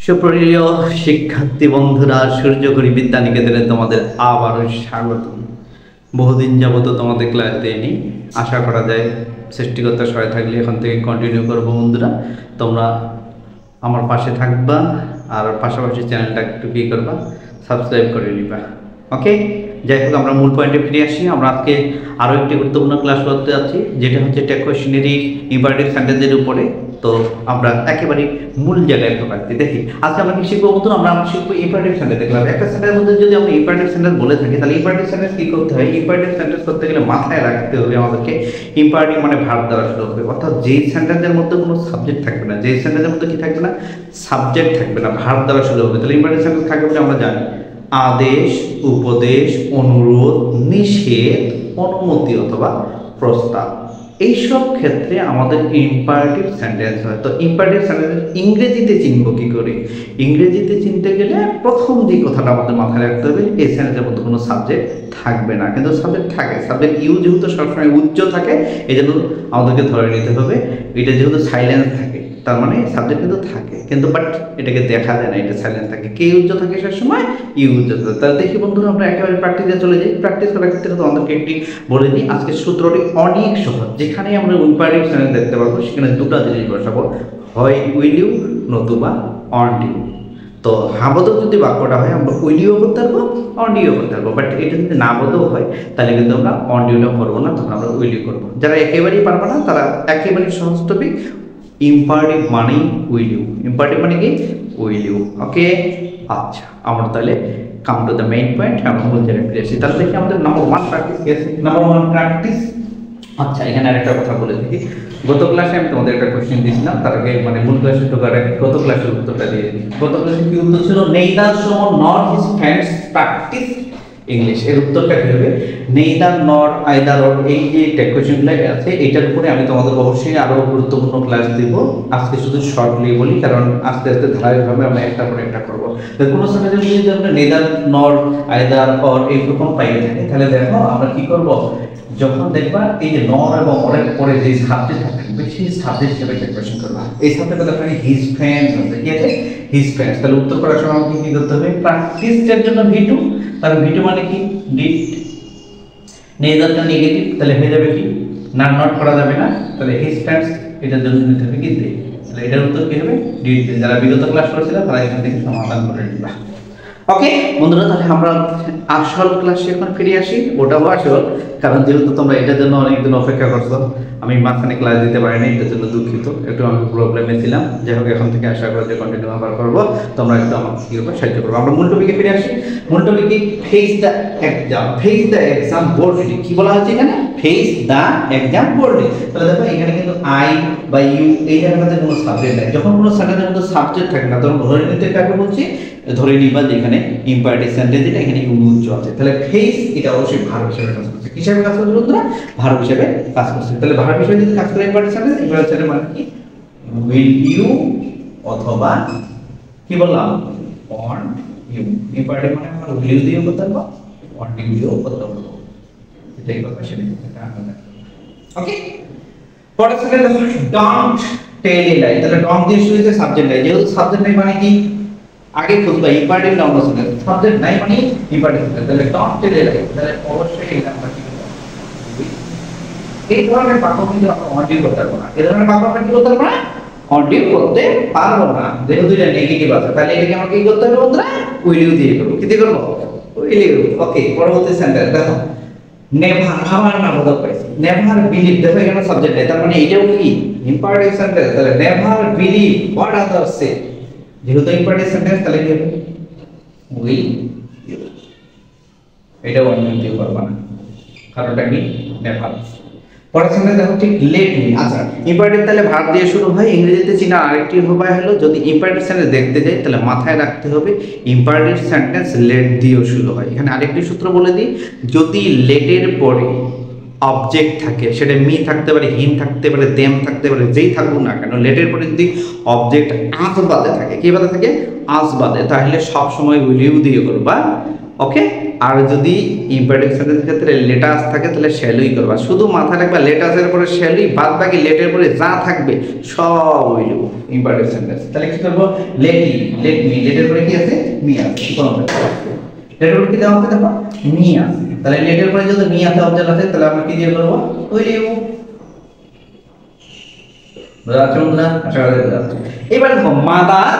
সুপ্রিয় শিক্ষার্থী বন্ধুরা, সূর্যঘড়ি বিদ্যা নিকেতনে তোমাদের আবারও স্বাগতম। বহুদিন যাবত তোমাদের ক্লাস দেয়নি, আশা করা যায় সৃষ্টিকর্তার সহায় থাকলে এখন থেকে কন্টিনিউ করবো। বন্ধুরা, তোমরা আমার পাশে থাকবা আর পাশাপাশি চ্যানেলটা একটু কি করবা, সাবস্ক্রাইব করে নিবা। ওকে, যাই হোক, আমরা মূল পয়েন্টে ফিরে আসি। আমরা আজকে আরও একটি গুরুত্বপূর্ণ ক্লাস করতে যাচ্ছি, যেটা হচ্ছে টেক কোয়েশনারি ইম্পারেটিভ সেন্টেন্সের উপরে। তো আমরা একেবারে মূল জায়গায় ঢোকাচ্ছি। দেখি আজকে আমরা কি শিখবো বন্ধু? আমরা শিখবো ইম্পারেটিভ সেন্টেন্স। দেখলাম একটা সেন্টেন্সের মধ্যে যদি আমরা ইম্পারেটিভ সেন্টেন্স বলে থাকি, তাহলে ইম্পারেটিভ সেন্টেন্স কি করতে হয়? ইম্পারেটিভ সেন্টেন্স করতে গেলে মাথায় রাখতে হবে আমাদেরকে ইম্পারেটিভ মানে ভার্ব দ্বারা শুরু হবে। অর্থাৎ যেই সেন্টেন্সের মধ্যে কোনো সাবজেক্ট থাকবে না, যেই সেন্টেন্সের মধ্যে কি থাকবে না, সাবজেক্ট থাকবে না, ভার্ব দ্বারা শুরু হবে। তাহলে ইম্পারেটিভ সেন্টেন্স থাকবে বলে আমরা জানি আদেশ, উপদেশ, অনুরোধ, নিষেধ, অনুমতি অথবা প্রস্তাব। এইসব ক্ষেত্রে আমাদের ইম্পারেটিভ সেন্টেন্স হয়। তো ইম্পারেটিভ সেন্টেন্স ইংরেজিতে চিনব কি করে? ইংরেজিতে চিনতে গেলে প্রথম যে কথাটা আমাদের মাথায় রাখতে হবে, এই সেন্টেন্সের মধ্যে কোনো সাবজেক্ট থাকবে না। কিন্তু সাবজেক্ট থাকে, সাবজেক্ট ইউ যেহেতু সবসময় উচ্চ থাকে, এই জন্য আমাদেরকে ধরে নিতে হবে এটা যেহেতু সাইলেন্স থাকে, তার মানে সাবজেক্ট কিন্তু থাকে, কিন্তু বাট এটাকে দেখা যায় না, এটা সাইলেন্স থাকে। কে উচ্চ থাকে সব সময়? ইউ উচ্চ থাকে। তাহলে দেখি বন্ধুরা, আমরা একেবারে প্র্যাকটিসে চলে যাই। প্র্যাকটিস করার ক্ষেত্রে তোমাদেরকে একটি বলে দিই, আজকে সূত্রটি অনেক সহজ। যেখানে আমরা ইম্পারেটিভ সেন্টেন্স দেখতে পাবো, সেখানে দুটো জিনিস বসাবো, হয় উইল ইউ নতুবা অন ইউ। তো হাবোধক যদি বাক্যটা হয়, আমরা উইল ইউ করতে পারবো, অন ইউ করতে পারবো। বাট এটা যদি না বোধক হয়, তাহলে কিন্তু আমরা অন ইউটা করবো না, তখন আমরা উইল ইউ করবো। যারা একেবারেই পারবো না, তারা একেবারেই সহজ টপিক, ইম্পারেটিভ মানে উইল ইউ। ইম্পারেটিভ মানে কি? Will you. ওকে, আচ্ছা, আমরা তাহলে come to the main point, আমরা মূল জায়গায় ফিরে আসি। তাহলে দেখি আমাদের নাম্বার 1 প্র্যাকটিস কি আছে। Number 1 practice. আচ্ছা, এখানে আরেকটা কথা বলে দেখি। গত ক্লাসে আমি তোমাদের একটা কোশ্চেন দিয়েছিলাম, তার আগে মানে মূল ক্লাসে ঢোকার আগে গত ক্লাসের উত্তরটা দিয়ে দিই। গত ক্লাসে কি উত্তর ছিল? নেইদার সম নর হিজ ফ্রেন্ডস প্র্যাকটিস ইংলিশ। এর উত্তরটা কি হবে? নেইদার নর আইদার অর। এই যে টেক কোয়েশনগুলো আছে, এটার উপরে আমি তোমাদের অবশ্যই আরো গুরুত্বপূর্ণ ক্লাস দিব। আজকে শুধু শর্টলি বলি, কারণ আস্তে আস্তে ধারাবাহিকভাবে আমরা একটা পরে একটা করবো। তো কোনো সেন্টেন্সে যদি আমরা নেইদার নর আইদার অর এইরকম পাইয়ে থাকি, তাহলে দেখো আমরা কি করব, যখন দেখবা এই যে নর এবং অরের পরে যে সাবজেক্ট থাকবে, সেই সাবজেক্ট হিসেবে টেক কোয়েশন করবা। এই সাবজেক্টটা দেখো হিজ ফ্রেন্ডস আছে, কি আছে? His friends. তাহলে উত্তর করার সময় আমাকে কি করতে হবে? প্র্যাকটিসের জন্য V2, তাহলে V2 মানে কি? ডিড। নেইদারটা নেগেটিভ, তাহলে হয়ে যাবে কি? না, নট করা যাবে না, তাহলে হিজ ফ্রেন্ডস এটার জন্য নিতে হবে কি? দে। তাহলে এটার উত্তর কি হবে? ডিড। যারা বিগত ক্লাস করেছিল তারা এখান থেকে সমাধান করে নিবা। ওকে বন্ধুরা, তাহলে আমরা আসল ক্লাসে এখন ফিরে আসি। ওটাও আসল, কারণ যেহেতু তোমরা এটার জন্য অনেকদিন অপেক্ষা করছো, আমি মাঝখানে ক্লাস দিতে পারিনি, এটার জন্য দুঃখিত, একটু আমি প্রবলেমে ছিলাম। যাই হোক, এখন থেকে আশা করি যে কন্টিনিউ আবার করবো, তোমরা একটু আমাকে কি করবে, সাহায্য করবো। আমরা মূল টপিকে ফিরে আসি। মূল টপিকে face the exam. Face the exam boldly. কি বলা হচ্ছে এখানে? Face the exam boldly. তাহলে দেখো এখানে কিন্তু আই বা ইউ এই জায়গাটাতে কোনো সাবজেক্ট নেই। যখন কোনো সেন্টেন্সের মধ্যে সাবজেক্ট থাকে না, তখন ধরে নিতে কাকে বলছি? ধরে নিবা যে এখানে ইম্পারেটিভ সেন্টেন্স, এটা এখানে ইউ উচ্চ আছে। তাহলে ফেস এটা অবশ্যই ভার্ব হিসেবে কাজ করছে। কি হিসেবে কাজ করছে বন্ধুরা? ভার্ব হিসেবে কাজ করছে। তাহলে ভার্ব হিসেবে যদি কাজ করে ইম্পারেটিভ সেন্টেন্স, ইম্পারেটিভ সেন্টেন্স মানে কি? উইল ইউ অথবা কি বললাম? On you. ইম্পারেটিভ মানে আমরা উইল ইউ দিয়ে করতে পারবো, অন ইউ দিয়েও করতে পারবো। এটাই কথা, সেটাই কথা। ওকে, পরের সেন্টেন্স দেখো, ডোন্ট টেল এ লাই। তাহলে ডোন্ট দিয়ে শুরু হচ্ছে, সাবজেক্ট নাই। যেহেতু সাবজেক্ট নাই মানে কি? আগে খুঁজবা ইম্পারেটিভ নাউন আছে, সাবজেক্ট নাই মানে ইম্পারেটিভ। তাহলে ডোন্ট টেল এ লাই, তাহলে অবশ্যই এই নাম্বার কি হবে? এই ধরনের বাক্য কিন্তু আমরা অন ডিউ করতে পারবো না। এই ধরনের বাক্য আমরা কি করতে পারবো না? অন ডিউ করতে পারবো না, যেহেতু এটা নেগেটিভ আছে। তাহলে এটাকে আমরা কি করতে হবে বন্ধুরা? উইল ইউ দিয়ে করব। কি দিয়ে করব? Will you. ওকে, পরবর্তী সেন্টেন্স দেখো, নেভার। আবার না বোধক পাইছি, নেভার বিলিভ। দেখো এখানে সাবজেক্ট নেই, তার মানে এটাও কি ইম্পারেটিভ সেন্টেন্স। তাহলে never believe what others say. যেহেতু ইম্পারেটিভ সেন্টেন্স, তাহলে কি হবে? Will you. এটা অন ইউ দিয়ে করব না, কারণটা কি? নেভার। পরের সেন্টেন্স দেখো, ঠিক লেট মি। আচ্ছা, ইম্পারেটিভ তাহলে ভার্ব দিয়ে শুরু হয়। ইংরেজিতে চিনা আরেকটি উপায় হলো, যদি ইম্পারেটিভ সেন্টেন্স দেখতে যাই, তাহলে মাথায় রাখতে হবে ইম্পারেটিভ সেন্টেন্স লেট দিয়েও শুরু হয়। এখানে আরেকটি সূত্র বলে দিই, যদি লেটের পরে অবজেক্ট থাকে, সেটা মি থাকতে পারে, হিম থাকতে পারে, দেম থাকতে পারে, যেই থাকুক না কেন, লেটের পরে যদি অবজেক্ট আস বাদে থাকে, কি বাদে থাকে? আস বাদে, তাহলে সব সময় উইল ইউ দিয়ে করবা। ওকে। আর যদি ইম্পারেটিভ সেন্টেন্সের ক্ষেত্রে লেটাস থাকে তাহলে শ্যালই করবা, শুধু মাথায় রাখবা লেটাসের পরে শ্যালই, বাদ বাকি লেটের পরে যা থাকবে সব উইল ইম্পারেটিভ সেন্টেন্স। তাহলে কি করব, লেট মি, লেট মি, লেটের পরে কি আছে, মি আছে, লেটের পরে কি দেওয়া আছে দেখো, মি আছে। তাহলে লেটের পরে যদি মি আছে অবজেক্ট আছে তাহলে আমরা কি দিয়ে করব, উইল ইউ। বুঝা যাচ্ছে বন্ধুরা? আশা করি বুঝা যাচ্ছে। এবার দেখো মাদার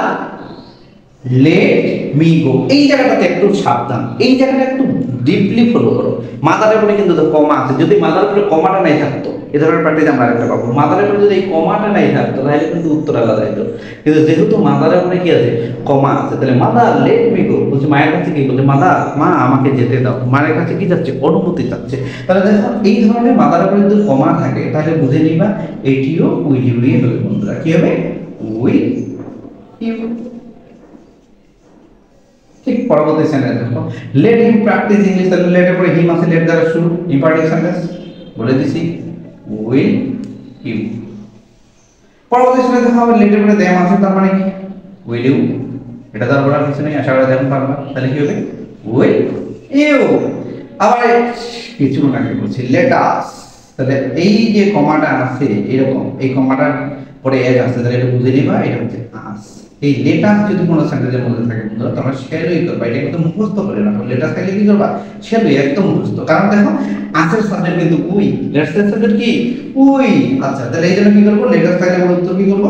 লেট মি গো, এই জায়গাটাতে একটু সাবধান, এই জায়গাটা একটু ডিপলি ফলো করো। মাদারের পরে কিন্তু কমা আছে, যদি মাদারের পরে কমাটা নাই থাকতো এ ধরনের প্র্যাকটিস আমরা একটা পাবো। মাদারের পরে যদি এই কমাটা নাই থাকতো তাহলে কিন্তু উত্তর আলাদা হতো, কিন্তু যেহেতু মাদারের পরে কি আছে, কমা আছে, তাহলে মাদার লেট মি গো বলছে মায়ের কাছে কি বলছে, মাদার মা আমাকে যেতে দাও, মায়ের কাছে কি যাচ্ছে, অনুমতি চাচ্ছে। তাহলে দেখো এই ধরনের মাদারের পরে যদি কমা থাকে তাহলে বুঝে নিবা এটিও উইল ইউ হবে বন্ধুরা, কি হবে, উইল ইউ। ঠিক পরবর্তী সেন্টেন্স দেখো, লেট হিম প্র্যাকটিস ইংলিশ, তাহলে লেটের পরে হিম আছে, লেট দ্বারা শুরু, ইম্পারেটিভ সেন্টেন্স বলে দিছি, উইল ইউ। পরবর্তী সেন্টেন্স দেখো আবার লেটের পরে দেম আছে, তার মানে কি, উইল ইউ, এটা তার বলার কিছু নেই, আশা করি দেখুন পারবা। তাহলে কি হবে, উইল ইউ। আবার কিছু না কি বলছি, লেট আস, তাহলে এই যে কমাটা আছে এরকম, এই কমাটার পরে এজ আছে, তাহলে এটা বুঝে নিবা এটা হচ্ছে আস। এই লেটাস যদি কোনো সেন্টেন্সের মধ্যে থাকে বন্ধুরা তোমরা শ্যালোই করবা, এটা একদম মুখস্থ করে রাখো। লেটাস থাকলে কি করবা, শ্যালোই একদম মুখস্থ, কারণ দেখো আসের সাবজেক্ট কিন্তু উই, লেটাসের সাবজেক্ট কি উই। আচ্ছা তাহলে এই জন্য কি করব, লেটাস থাকলে আমরা উত্তর কি করব,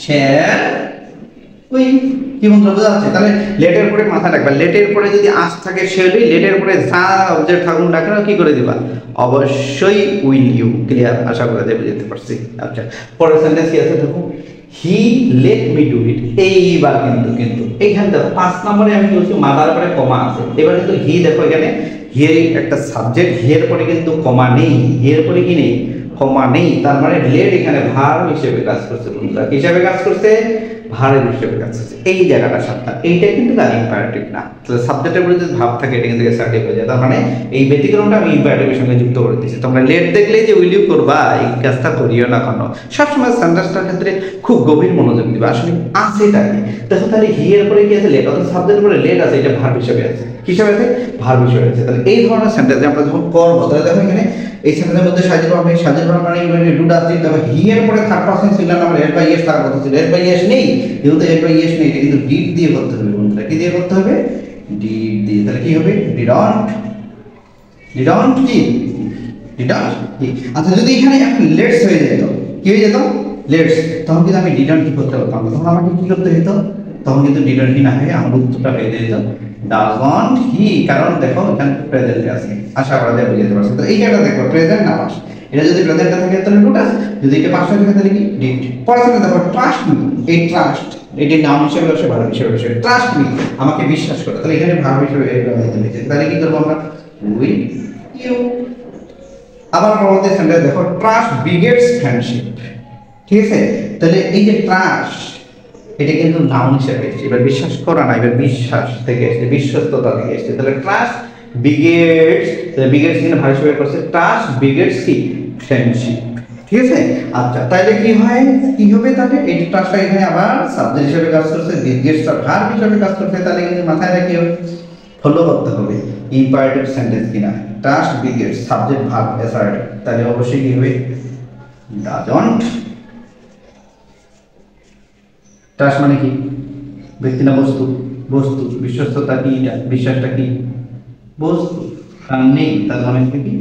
শ্যাল উই। কি বন্ধুরা বোঝা যাচ্ছে? তাহলে লেটের পরে মাথা রাখবা, লেটের পরে যদি আস থাকে শ্যালোই, লেটের পরে যা অবজেক্ট থাকুন না কেন কি করে দিবা, অবশ্যই উইল ইউ। ক্লিয়ার? আশা করা যায় বুঝতে পারছি। আচ্ছা পরের সেন্টেন্স কি আছে দেখো, he let me do it. এইবার কিন্তু এইখানে দেখো 5 নম্বরে আমি বলছি মাদার পরে কমা আছে, এবার কিন্তু হি দেখো এখানে হি একটা সাবজেক্ট, হি এর পরে কিন্তু কমা নেই, হি এর পরে কি নেই, কমা নেই, তার মানে লেট এখানে ভার্ব হিসেবে কাজ করছে বন্ধুরা, কি হিসেবে কাজ করছে, ভার্ব হিসেবে কাজ করছে। এই জায়গাটা সাবধান, এইটা কিন্তু আর ইম্পারেটিভ না, তাহলে সাবজেক্টের পরে যদি ভাব থাকে এটা কিন্তু সার্টিভ হয়ে যায়, তার মানে এই ব্যতিক্রমটা আমি ইম্পারেটিভের সঙ্গে যুক্ত করে দিয়েছি। তোমরা লেট দেখলেই যে উইল ইউ করবা এই কাজটা করিও না, কেন সবসময় সেন্টেন্সটার ক্ষেত্রে খুব গভীর মনোযোগ দিবা, আসলে আছেটা কি দেখো। তাহলে হি এর পরে কি আছে, লেট, অর্থাৎ সাবজেক্টের পরে লেট আছে, এটা ভার্ব হিসেবে আছে, কি হিসেবে আছে, ভার্ব হিসেবে আছে। তাহলে এই ধরনের সেন্টেন্স আমরা যখন করব তাহলে দেখো এখানে এই সেন্টেন্সের মধ্যে সাজিয়ে পাবো, সাজিয়ে পাবো মানে ডু ডাজ ডিড, দেখো হি এর পরে থার্ড পারসন সিঙ্গুলার নাম্বার এর বাই এস থাকার কথা ছিল, এর বাই এস নেই, যেহেতু এর বাই এস নেই এটা কিন্তু ডিড দিয়ে করতে হবে বন্ধুরা, কি দিয়ে করতে হবে, ডিড দিয়ে। তাহলে কি হবে, ডিডন্ট, ডিডন্ট কি, ডিডন্ট কি। আচ্ছা যদি এখানে একটা লেটস হয়ে যেত, কি হয়ে যেত, লেটস, তখন কিন্তু আমি ডিডন্ট কি করতে পারতাম, তখন আমাকে কি করতে হতো, তখন কিন্তু ডিডন্ট কি না হয়ে আমার উত্তরটা হয়ে যেত ডাজন্ট হি, কারণ দেখো এখানে প্রেজেন্ট আছে, আশা করা যায় বুঝতে পারছো। তো এই জায়গাটা দেখো প্রেজেন্ট না পাস, এটা যদি প্রেজেন্টে থাকে তাহলে টুটাস, যদি এটা পাস থাকে তাহলে কি ডিড। পরের দেখো ট্রাস্ট মি, এই ট্রাস্ট এটি নাম হিসেবে আসে, ভার্ব হিসেবে আসে, ট্রাস্ট মি আমাকে বিশ্বাস করো, তাহলে এখানে ভার্ব হিসেবে তাহলে কি করব আমরা, উইল ইউ। আবার পরবর্তী সেন্টেন্স দেখো, ট্রাস্ট বিগেটস ফ্রেন্ডশিপ, ঠিক আছে। তাহলে এই যে ট্রাস্ট এটা কিন্তু নাউন হিসেবে এসেছে, এবার বিশ্বাস করা না, এবার বিশ্বাস থেকে এসেছে, বিশ্বস্ততা থেকে এসেছে। তাহলে ট্রাস্ট বিগেটস, তাহলে বিগেটস কিন্তু ভার্ব হিসেবে করছে, ট্রাস্ট বিগেটস কি ফ্রেন্ডশিপ, ঠিক আছে। আচ্ছা তাহলে কি হয়, কি হবে, তাহলে এই ট্রাস্টটা এখানে আবার সাবজেক্ট হিসেবে কাজ করছে, বিগেটসটা ভার্ব হিসেবে কাজ করছে, তাহলে কিন্তু মাথায় রাখি ফলো করতে হবে ইম্পারেটিভ সেন্টেন্স কিনা, trust begets subject verb assert, তাহলে অবশ্যই কি হবে, ডাজন্ট। ট্রাস্ট মানে কি, ব্যক্তি না বস্তু, বস্তু, বিশ্বস্ততা কি, বিশ্বাসটা কি বস্তু, কারণ নেই তার মানে কি,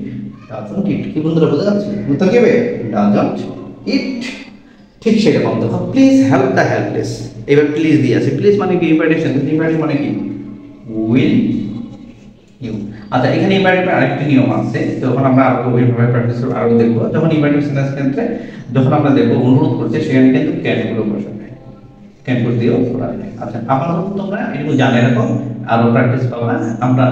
ডাজন্ট ইট। কি বন্ধুরা বোঝা যাচ্ছে, উত্তর কি হবে, ডাজন্ট ইট। ঠিক সেরকম দেখো, প্লিজ হেল্প দ্য হেল্পলেস, এবার প্লিজ দিয়ে আছে, প্লিজ মানে কি ইম্পারেটিভ সেন্টেন্স, ইম্পারেটিভ মানে কি উইল ইউ। আচ্ছা এখানে ইম্পারেটিভের আরেকটি নিয়ম আছে, যখন আমরা আরো গভীরভাবে প্র্যাকটিস করব আরো দেখব, যখন ইম্পারেটিভ সেন্টেন্স ক্ষেত্রে যখন আমরা দেখব অনুরোধ করছে সেখানে কিন্তু ক্যান গুলো বসাবে, ক্যান করে দিও করা যায়। আচ্ছা আপাতত তোমরা এটুকু জানে রাখো, আরো প্র্যাকটিস পাবা, আমরা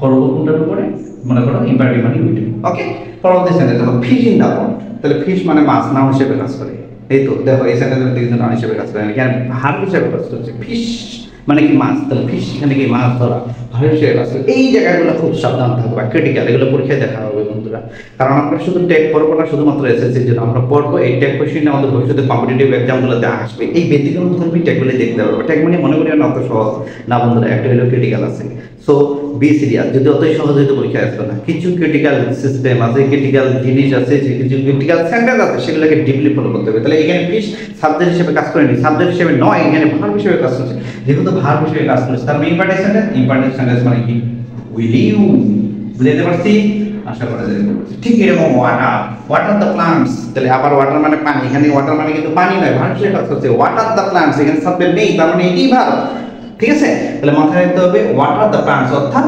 করব কোনটার উপরে, মনে করো ইম্পারেটিভ মানে উইল। ওকে পরবর্তী সেন্টেন্স দেখো, ফিশ ইন দ্য পন্ড, তাহলে ফিশ মানে মাছ, নাউন হিসেবে কাজ করে, এই তো দেখো এই সেন্টেন্সের কিন্তু নাউন হিসেবে কাজ করে, এখানে ভার্ব হিসেবে কাজ করছে, ফিশ মানে কি মাছ, তাহলে ফিশ এখানে কি মাছ ধরা, ভালো বিষয় আছে। এই জায়গাগুলো খুব সাবধান থাকবে, ক্রিটিক্যাল, এগুলো পরীক্ষায় দেখা হবে বন্ধুরা। কারণ আমরা শুধু ট্যাগ পড়বো না শুধুমাত্র এসএসসির জন্য, আমরা পড়বো এই ট্যাগ কোশ্চেন আমাদের ভবিষ্যতে কম্পিটিটিভ এক্সামগুলোতে আসবে। এই ব্যতিক্রম ধর্মী ট্যাগগুলো দেখতে পারবো। ট্যাগ মানে মনে করি না অত সহজ না বন্ধুরা, একটা হলো ক্রিটিক্যাল আছে। সো বি সিরিয়াস, যদি অতই সহজ হয়তো পরীক্ষায় আসবে না। কিছু ক্রিটিক্যাল সিস্টেম আছে, ক্রিটিক্যাল জিনিস আছে, যে কিছু ক্রিটিক্যাল সেন্টেন্স আছে, সেগুলোকে ডিপলি ফলো করতে হবে। তাহলে এখানে ফিশ সাবজেক্ট হিসেবে কাজ করেনি, সাবজেক্ট হিসেবে নয়, এখানে ভার্ব হিসেবে কাজ করছে। যেহেতু ভার্ব হিসেবে কাজ করছে তার ইম্পার্টেন্ট সেন্টেন্স, ইম্পার্টেন্ট সেন্টেন্স মানে কি উইল ইউ, বুঝতে পারছি, আশা করা যায়। ঠিক এরকম ওয়াটার, ওয়াটার দ্য প্লান্টস, তাহলে আবার ওয়াটার মানে পানি, এখানে ওয়াটার মানে কিন্তু পানি নয়, ভার্ব হিসেবে কাজ করছে। ওয়াটার দ্য প্লান্টস, এখানে সাবজেক্ট নেই, তার মানে এটাই ভার্ব, ঠিক আছে। তাহলে মাথায় রাখতে হবে ওয়াটার দ্য প্লান্টস অর্থাৎ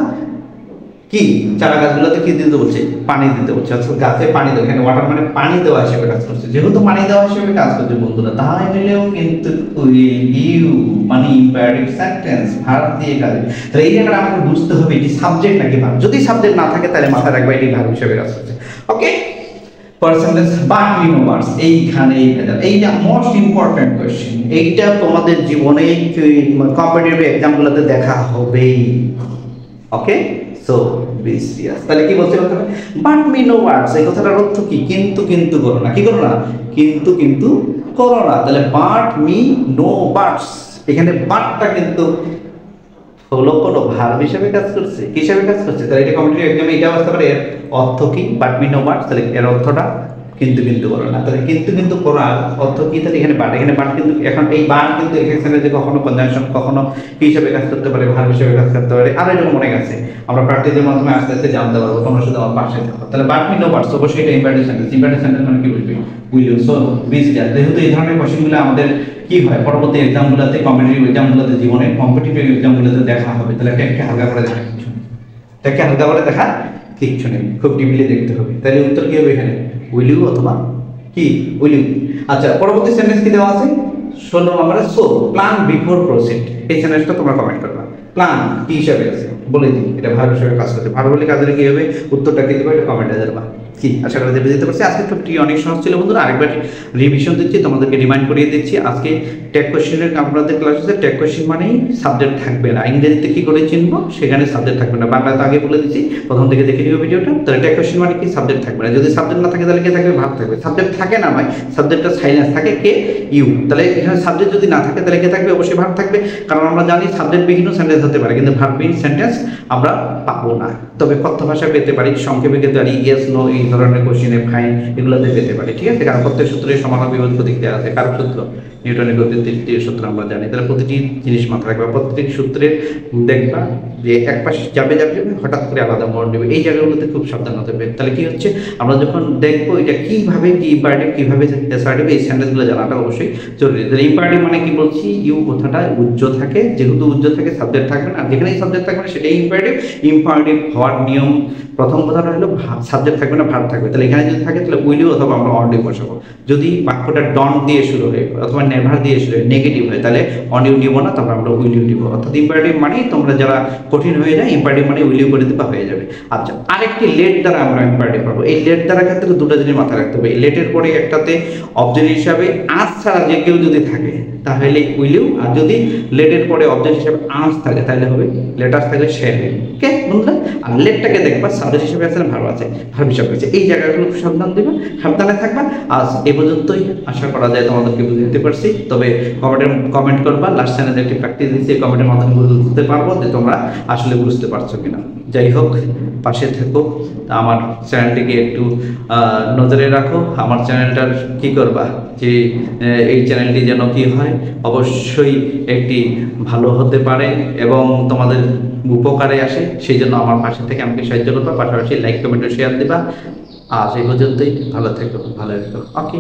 কি চারা গাছগুলোতে কি দিতে বলছে, পানি দিতে বলছে। আচ্ছা গাছে পানি দেওয়া, এখানে ওয়াটার মানে পানি দেওয়া হিসেবে কাজ করছে। যেহেতু পানি দেওয়া হিসেবে কাজ করছে বন্ধুরা, তাই হলেও কিন্তু ইউ মানে ইম্পারেটিভ সেন্টেন্স, ভার্ব দিয়ে কাজ। তাহলে এই জায়গাটা আমাকে বুঝতে হবে এটি সাবজেক্ট নাকি ভার্ব। যদি সাবজেক্ট না থাকে তাহলে মাথায় রাখবে এটি ভার্ব হিসেবে কাজ করছে। Okay, percentage but we know words, এইখানে এইটা মোস্ট ইম্পর্টেন্ট কোশ্চেন। এইটা তোমাদের জীবনে কম্পিটিটিভ এক্সামগুলোতে দেখা হবেই। ওকে, সো বি সিরিয়াস। তাহলে কি বলতে হবে, বাট মি নো ওয়ার্ডস, এই কথাটার অর্থ কি, কিন্তু কিন্তু করো না, কি করো না, কিন্তু কিন্তু করো না। তাহলে বাট মি নো ওয়ার্ডস, এখানে বাটটা কিন্তু হলো কোনো ভার্ব হিসেবে কাজ করছে, কি হিসেবে কাজ করছে। তাহলে এটা কম্পিটিটিভ এক্সামে এটা আসতে পারে, এর অর্থ কি, বাট মি নো ওয়ার্ডস, তাহলে এর অর্থটা কিন্তু কিন্তু করো না। তাহলে কিন্তু কিন্তু করার অর্থ কি, তাহলে এখানে বাট, এখানে বাট কিন্তু এখন এই বাট কিন্তু এখানে যে কখনো কনজাংশন, কখনো কি হিসেবে কাজ করতে পারে, ভার্ব হিসেবে কাজ করতে পারে, আর এরকম অনেক আছে, আমরা প্র্যাকটিসের মাধ্যমে আস্তে আস্তে জানতে পারবো। তোমরা শুধু আমার পাশে থাকো। তাহলে বাট মি নো ওয়ার্ডস অবশ্যই এটা ইম্পারেটিভ সেন্টেন্স। ইম্পারেটিভ সেন্টেন্স মানে কি বুঝবে, will you. So be serious. যেহেতু এই ধরনের কোশ্চেনগুলো আমাদের কি হয় পরবর্তী এক্সামগুলোতে, কম্পিটিটিভ এক্সামগুলোতে, জীবনে কম্পিটিটিভ এক্সামগুলোতে দেখা হবে। তাহলে এটাকে হালকা করে দেখা কিছু নেই, এটাকে হালকা করে দেখা কিচ্ছু নেই, খুব ডিপলি দেখতে হবে। তাহলে উত্তর কি হবে এখানে, উইল ইউ অথবা কি উইল ইউ। আচ্ছা, পরবর্তী সেন্টেন্স কি দেওয়া আছে 16 নম্বরে, সো প্ল্যান বিফোর প্রসিড। এই সেন্টেন্সটা তোমরা কমেন্ট করবে। প্ল্যান কি হিসাবে আছে বলে দিই, এটা ভার্ব হিসেবে কাজ করছে। ভার্ব বলে কাজের কি হবে, উত্তরটা কি দেবে, এটা কমেন্টে জানাবা। কি আশা করা যাবে বুঝতে পারছি। আজকে টোপিকটি অনেক সহজ ছিল বন্ধুরা, আরেকবার রিভিশন দিচ্ছি, তোমাদেরকে রিমাইন্ড করিয়ে দিচ্ছি। আজকে ট্যাগ কোশ্চেনের আপনাদের ক্লাস আছে, ট্যাগ কোশ্চেন মানেই সাবজেক্ট থাকবে না। ইংরেজিতে কি করে চিনবো, সেখানে সাবজেক্ট থাকবে না। বাংলাতে আগে বলে দিচ্ছি, প্রথম থেকে দেখে নিও ভিডিওটা। তাহলে ট্যাগ কোশ্চেন মানে কি, সাবজেক্ট থাকবে না। যদি সাবজেক্ট না থাকে তাহলে কে থাকবে, ভার্ব থাকবে। সাবজেক্ট থাকে না ভাই, সাবজেক্টটা সাইলেন্স থাকে, কে, ইউ। তাহলে এখানে সাবজেক্ট যদি না থাকে তাহলে কে থাকবে, অবশ্যই ভার্ব থাকবে। কারণ আমরা জানি সাবজেক্ট বিহীন সেন্টেন্স হতে পারে, কিন্তু ভার্ব বিহীন সেন্টেন্স আমরা পাবো না। তবে কথ্য ভাষায় পেতে পারি, সংক্ষেপে পেতে পারি, ইয়েস নো এই ধরনের কোশ্চেনে ফাইন এগুলোতে পেতে পারি, ঠিক আছে। কারণ প্রত্যেক সূত্রের সমান বিপরীত প্রতিক্রিয়া আছে। কারণ সূত্র নিউটনের গতির তৃতীয় সূত্র আমরা জানি। তাহলে প্রতিটি জিনিস মাথায় রাখবা, প্রত্যেক সূত্রে দেখবা যে এক পাশ যাবে যাবে হঠাৎ করে আলাদা মোড় নেবে, এই জায়গাগুলোতে খুব সাবধান হতে হবে। তাহলে কি হচ্ছে, আমরা যখন দেখবো এটা কিভাবে, কি ইম্পারেটিভ কিভাবে অ্যাসার্টিভ, এই সেন্টেন্সগুলো জানাটা অবশ্যই জরুরি। তাহলে ইম্পারেটিভ মানে কি বলছি, ইউ কথাটা উজ্জ থাকে, যেহেতু উজ্জ থাকে সাবজেক্ট থাকবে না, আর যেখানেই সাবজেক্ট থাকবে না সেটাই ইম্পারেটিভ। ইম্পারেটিভ হওয়ার নিয়ম, প্রথম কথাটা হলো সাবজেক্ট থাকবে না, ভার্ব থাকবে। তাহলে এখানে যদি থাকে তাহলে উইল ইউ অথবা আমরা অন ইউ বসাবো। যদি বাক্যটা ডন দিয়ে শুরু হয় অথবা নেভার দিয়ে শুরু হয়, নেগেটিভ হয়, তাহলে অন ইউ নিব না, তারপর আমরা উইল ইউ নিব। অর্থাৎ ইম্পারেটিভ মানে তোমরা যারা কঠিন হয়ে যায়, ইম্পারেটিভ মানে উইল ইউ করে দিবা, হয়ে যাবে। আচ্ছা, আরেকটি লেট দ্বারা আমরা ইম্পারেটিভ পাবো। এই লেট দ্বারা ক্ষেত্রে দুটো জিনিস মাথায় রাখতে হবে। এই লেটের পরে একটাতে অবজেক্ট হিসাবে আজ ছাড়া যে কেউ যদি থাকে তাহলে উইল ইউ, আর যদি লেটের পরে অবজেক্ট হিসাবে আজ থাকে তাহলে হবে লেটার্স থাকলে শেয়ার। ওকে বন্ধুরা, আর লেটটাকে দেখবা সাবজেক্ট হিসেবে আছে না ভার্ব আছে, ভার্ব হিসাবে আছে। এই জায়গাগুলো সাবধান দিবা, সাবধানে থাকবা। আজ এই পর্যন্তই, আশা করা যায় তোমাদেরকে বুঝতে পারছি। তবে কমেন্ট করবা, লাস্ট চ্যানেলে একটি প্র্যাকটিস দিচ্ছি, কমেন্টের মাধ্যমে বুঝতে পারবো যে তোমরা আসলে বুঝতে পারছো কিনা। যাই হোক, পাশে থেকো, আমার চ্যানেলটিকে একটু নজরে রাখো। আমার চ্যানেলটার কি করবা, যে এই চ্যানেলটি যেন কি হয়, অবশ্যই একটি ভালো হতে পারে এবং তোমাদের উপকারে আসে, সেই জন্য আমার পাশে থেকে আমাকে সাহায্য করবা। পাশাপাশি লাইক কমেন্ট ও শেয়ার দিবা। আজ এই পর্যন্তই, ভালো থেকো, ভালো থেকো। ওকে।